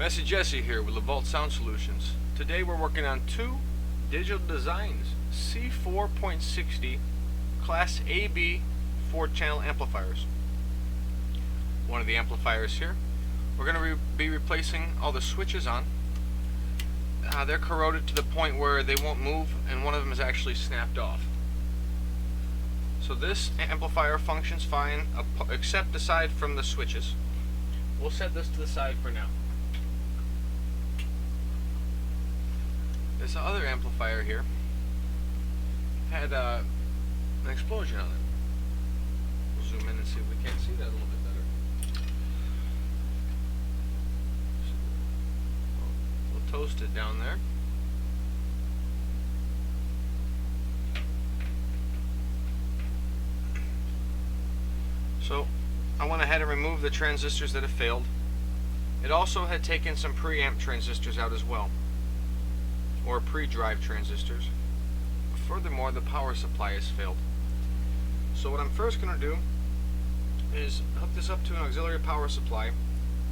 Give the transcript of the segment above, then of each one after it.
Messy Jesse here with Vault Sound Solutions. Today we're working on two Digital Designs C4.60 Class AB 4-channel amplifiers. One of the amplifiers here, we're going to be replacing all the switches on. They're corroded to the point where they won't move, and one of them is actually snapped off. So this amplifier functions fine, except aside from the switches. We'll set this to the side for now. This other amplifier here had an explosion on it. We'll zoom in and see if we can't see that a little bit better. We'll toast it down there. So I went ahead and removed the transistors that have failed. It also had taken some preamp transistors out as well, or pre-drive transistors. Furthermore, the power supply has failed. So what I'm first going to do is hook this up to an auxiliary power supply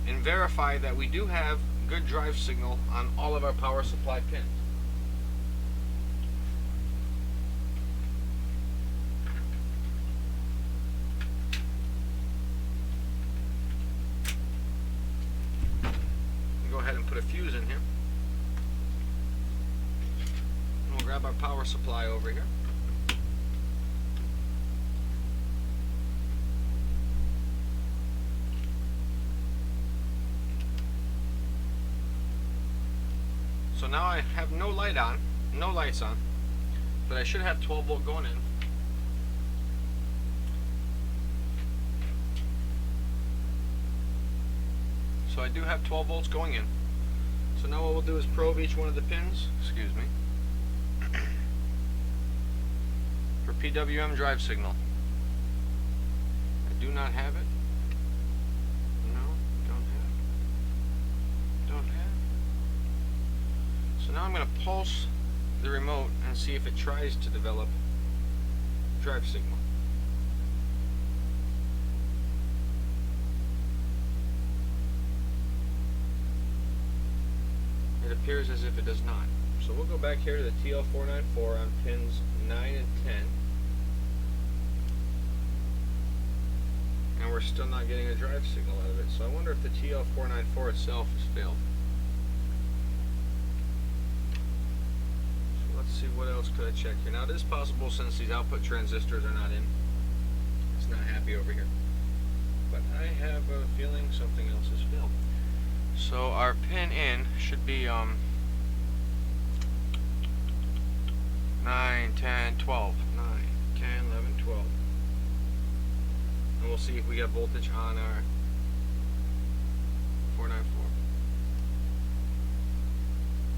and verify that we do have good drive signal on all of our power supply pins. Go ahead and put a fuse in here. Grab our power supply over here. So now I have no lights on, but I should have 12 volt going in. So I do have 12 volts going in. So now what we'll do is probe each one of the pins, excuse me, for PWM drive signal. I do not have it. No, don't have. So now I'm going to pulse the remote and see if it tries to develop drive signal. It appears as if it does not. So we'll go back here to the TL494 on pins 9 and 10. And we're still not getting a drive signal out of it. So I wonder if the TL494 itself has failed. So let's see what else could I check here. Now it is possible, since these output transistors are not in, it's not happy over here. But I have a feeling something else has failed. So our pin in should be 9, 10, 12. 9, 10, 11, 12. And we'll see if we get voltage on our 494.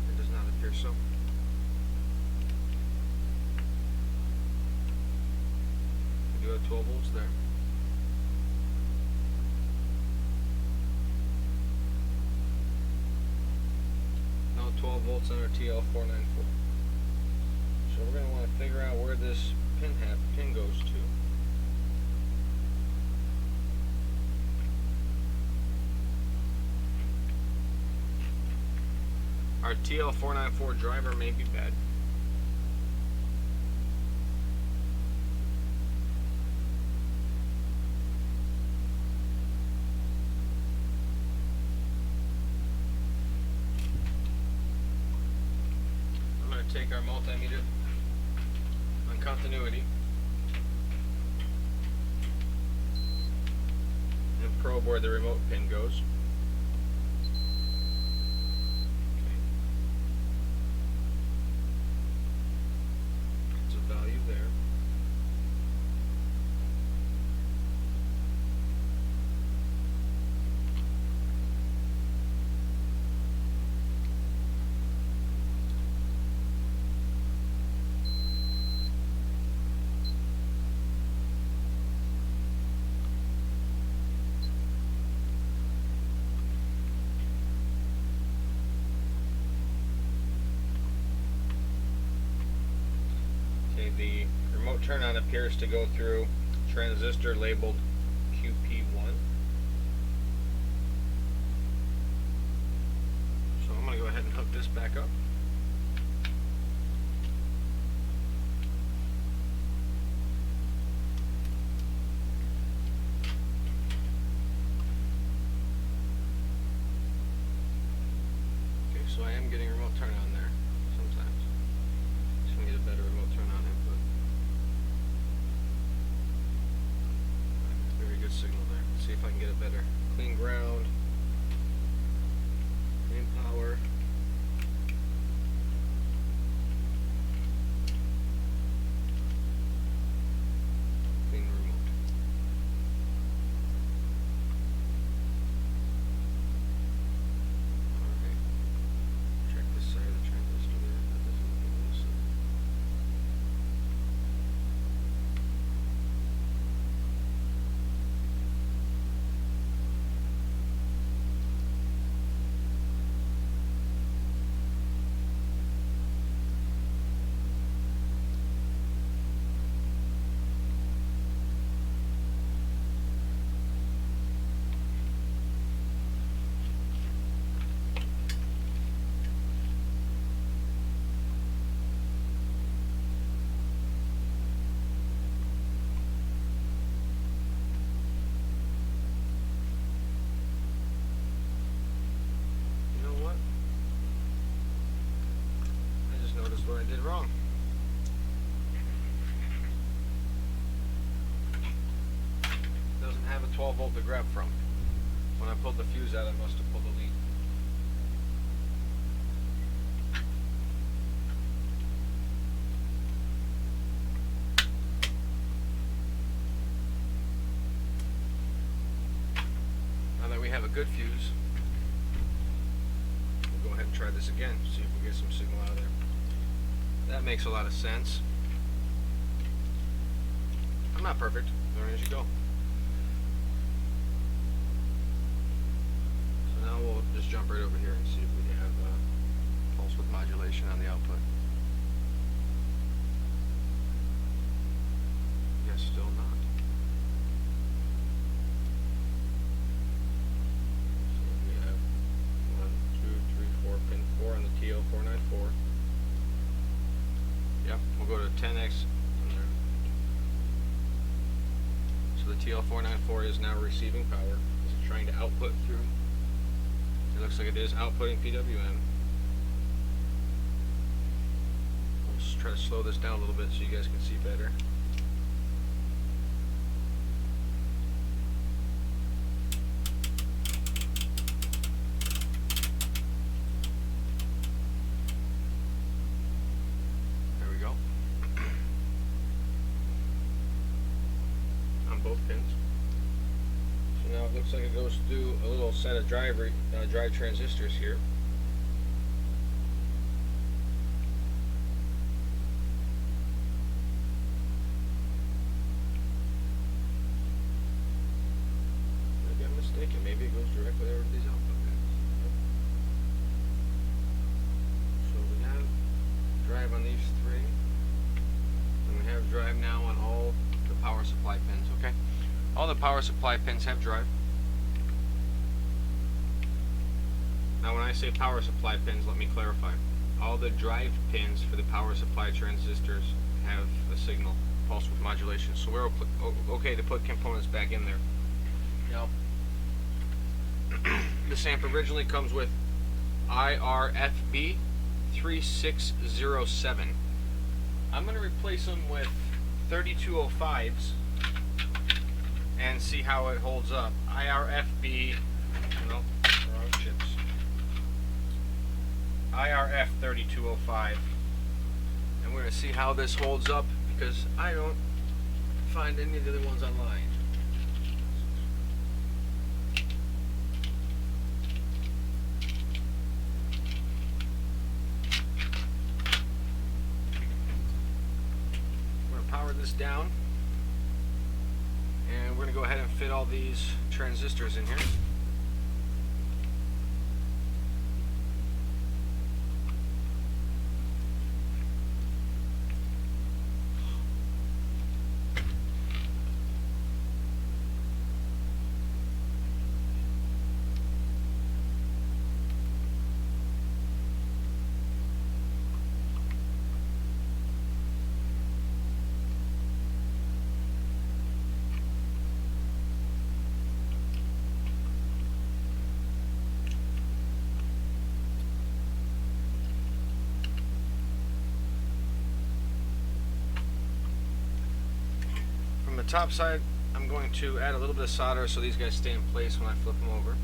It does not appear so. We do have 12 volts there. No 12 volts on our TL494. So we're going to want to figure out where this pin goes to. Our TL494 driver may be bad. I'm going to take our multimeter on continuity and probe where the remote pin goes. It's a value there. The remote turn on appears to go through transistor labeled QP1. back up. Okay, so I am getting a remote turn on there sometimes. Just gonna get a better remote turn on input. Very good signal there. Let's see if I can get a better clean ground, clean power. Clean remote. Alright. Check this side of the transistor there. That doesn't look like this. Noticed what I did wrong. Doesn't have a 12 volt to grab from. When I pulled the fuse out, I must have pulled the lead. Now that we have a good fuse, we'll go ahead and try this again, see if we get some signal out of there. That makes a lot of sense. I'm not perfect. Learn as you go. So now we'll just jump right over here and see if we have pulse width modulation on the output. Yes, still not. So we have 1, 2, 3, 4, pin 4 on the TL494. Yep, we'll go to 10x from there. So the TL494 is now receiving power. It's trying to output through. It looks like it is outputting PWM. We'll just try to slow this down a little bit so you guys can see better. Both pins. So now it looks like it goes through a little set of drive transistors here. Maybe I'm mistaken. Maybe it goes directly over to these output pins. So we have drive on these three, and we have drive now on all the power supply pins. Okay, all the power supply pins have drive. Now when I say power supply pins, let me clarify. All the drive pins for the power supply transistors have a signal, pulse width modulation, so we're okay to put components back in there. Now, this amp originally comes with IRFB 3607. I'm going to replace them with 3205s and see how it holds up. IRFB, no, wrong chips. IRF 3205, and we're going to see how this holds up because I don't find any of the other ones online. Power this down, and we're going to go ahead and fit all these transistors in here. the top side, I'm going to add a little bit of solder so these guys stay in place when I flip them over.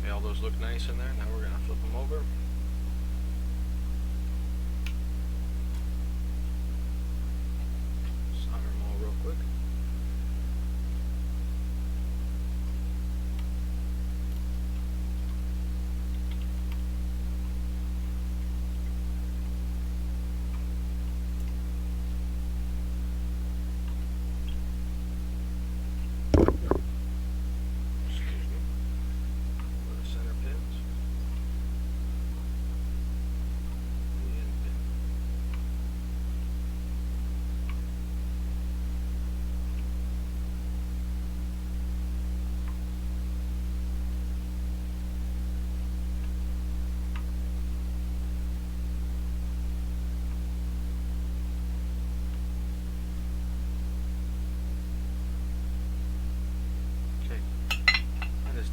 All those look nice in there. Now we're going to flip them over. Solder them all real quick.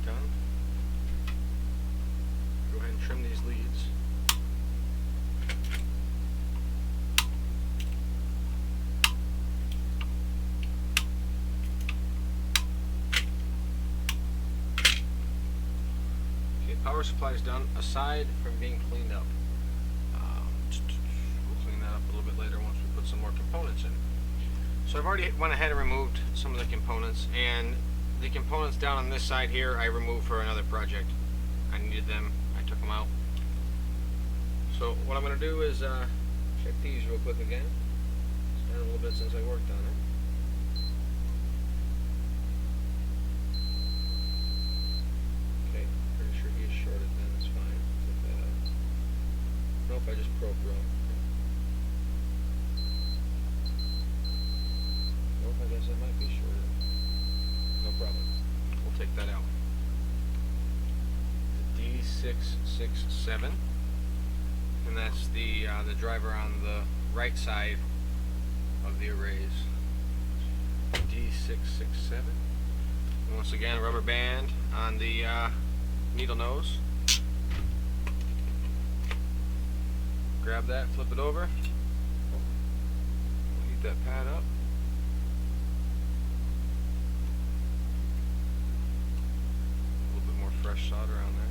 Done. Go ahead and trim these leads. Okay, power supply is done aside from being cleaned up. We'll clean that up a little bit later once we put some more components in. So I've already went ahead and removed some of the components, and the components down on this side here I removed for another project. I needed them, I took them out. So what I'm going to do is check these real quick again. It's been a little bit since I worked on it. Okay, pretty sure he is shorted then, that's fine. Take that out. Nope, I just broke wrong. Nope, I guess it might be shorted. No problem. We'll take that out. The D667, and that's the driver on the right side of the arrays. D667. Once again, rubber band on the needle nose. Grab that, flip it over. Heat that pad up. Fresh solder on there.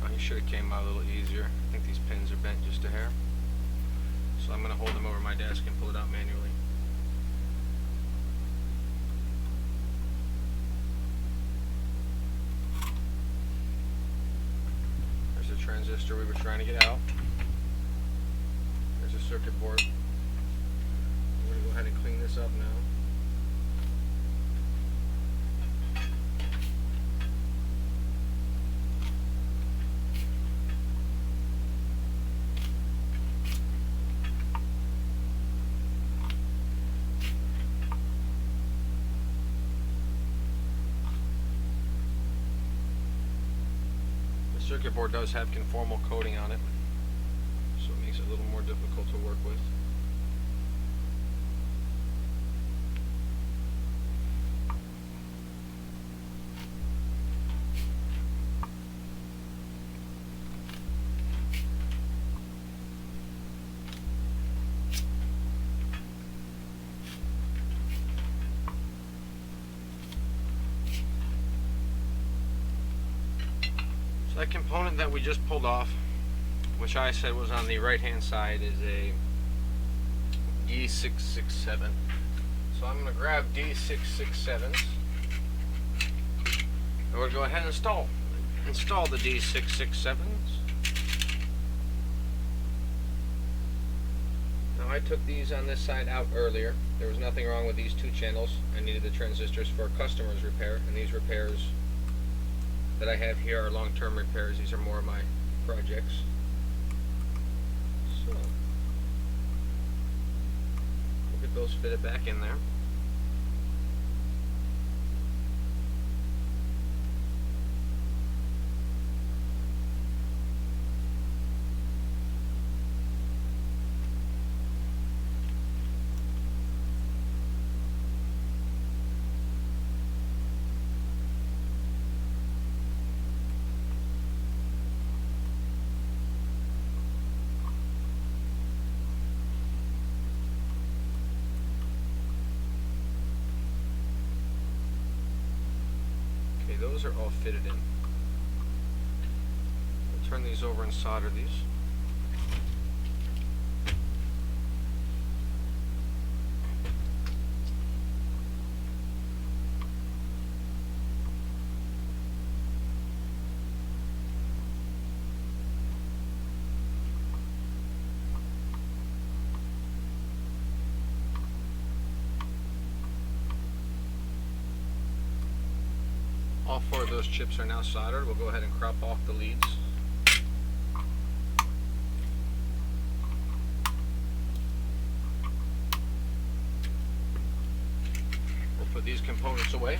Oh, he should have came out a little easier. I think these pins are bent just a hair. So I'm going to hold them over my desk and pull it out manually. Transistor we were trying to get out. There's a circuit board. We're going to go ahead and clean this up now. Circuit board does have conformal coating on it, so it makes it a little more difficult to work with. That component that we just pulled off, which I said was on the right hand side, is a D667. So I'm going to grab D667s We're going to go ahead and install the D667s. Now I took these on this side out earlier. There was nothing wrong with these two channels. I needed the transistors for a customer's repair, and these repairs that I have here are long-term repairs. These are more of my projects. So we'll get those fitted back in there. Those are all fitted in. We'll turn these over and solder these. All four of those chips are now soldered. We'll go ahead and crop off the leads. We'll put these components away.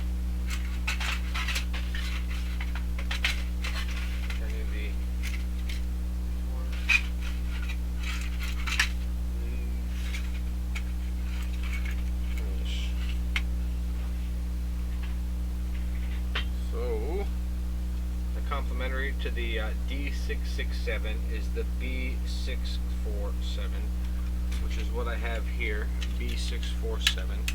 Complementary to the D667 is the B647, which is what I have here, B647.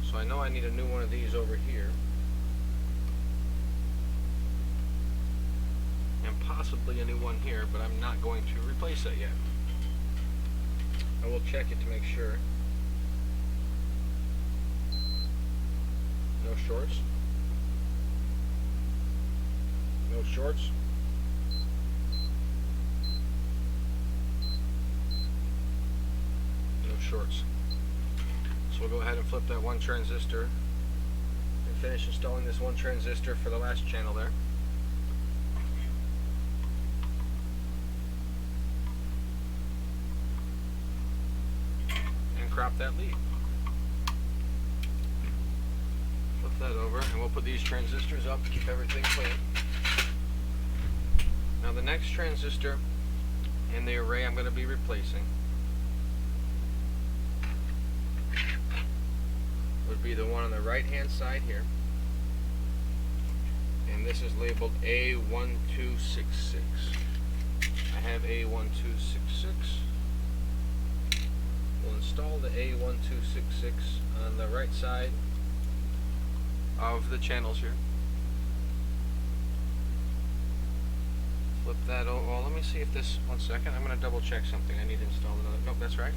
So I know I need a new one of these over here, and possibly a new one here, but I'm not going to replace that yet. I will check it to make sure. No shorts. No shorts. No shorts. So we'll go ahead and flip that one transistor and finish installing this one transistor for the last channel there. And crop that lead. Flip that over and we'll put these transistors up to keep everything clean. Now the next transistor in the array I'm going to be replacing would be the one on the right hand side here, and this is labeled A1266. I have A1266. We'll install the A1266 on the right side of the channels here. Flip that over. Well, let me see if this, one second, I'm going to double check something. I need to install another. Nope, that's right.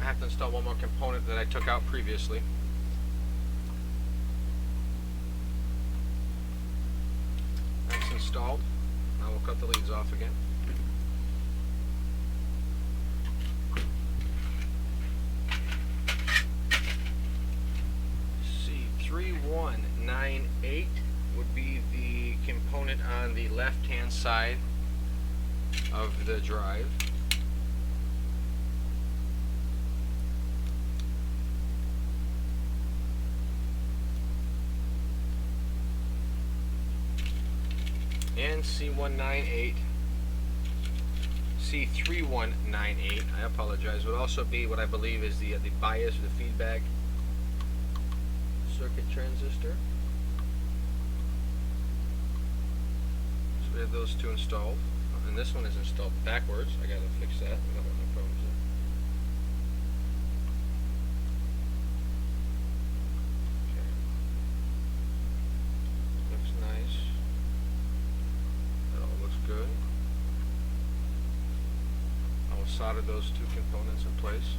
I have to install one more component that I took out previously. That's installed. Now we'll cut the leads off again. C3198 would be the component on the left hand side of the drive. And C3198, I apologize, would also be what I believe is the bias, the feedback circuit transistor. So we have those two installed, and this one is installed backwards. I gotta fix that. We don't want no problems there. Okay. Looks nice. That all looks good. I will solder those two components in place.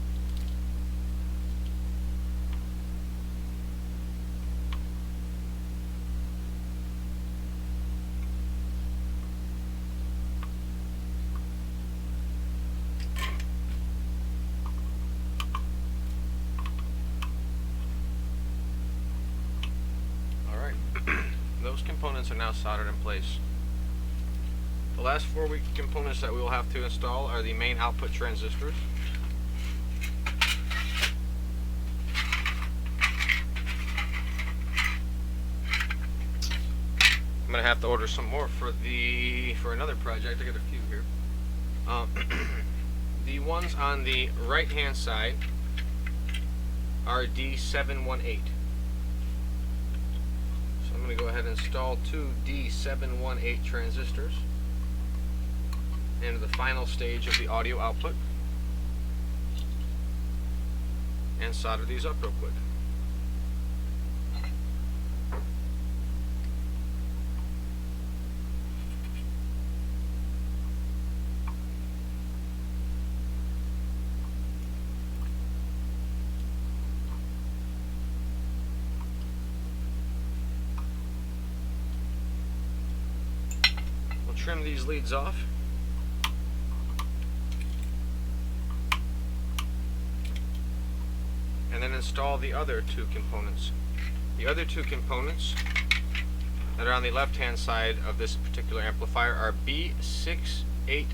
components are now soldered in place. The last 4 weak components that we will have to install are the main output transistors, I'm gonna have to order some more for another project. I got a few here. The ones on the right hand side are D718. So I'm gonna go ahead and install 2 D718 transistors into the final stage of the audio output and solder these up real quick. We'll trim these leads off. And then install the other 2 components. The other 2 components that are on the left hand side of this particular amplifier are B688.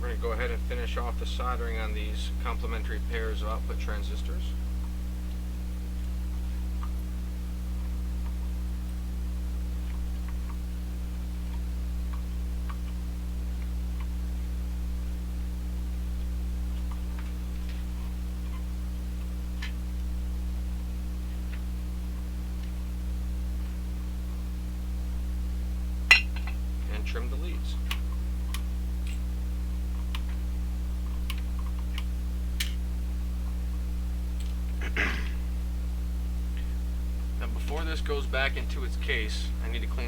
We're going to go ahead and finish off the soldering on these complementary pairs of output transistors. And trim the leads. Now before this goes back into its case, I need to clean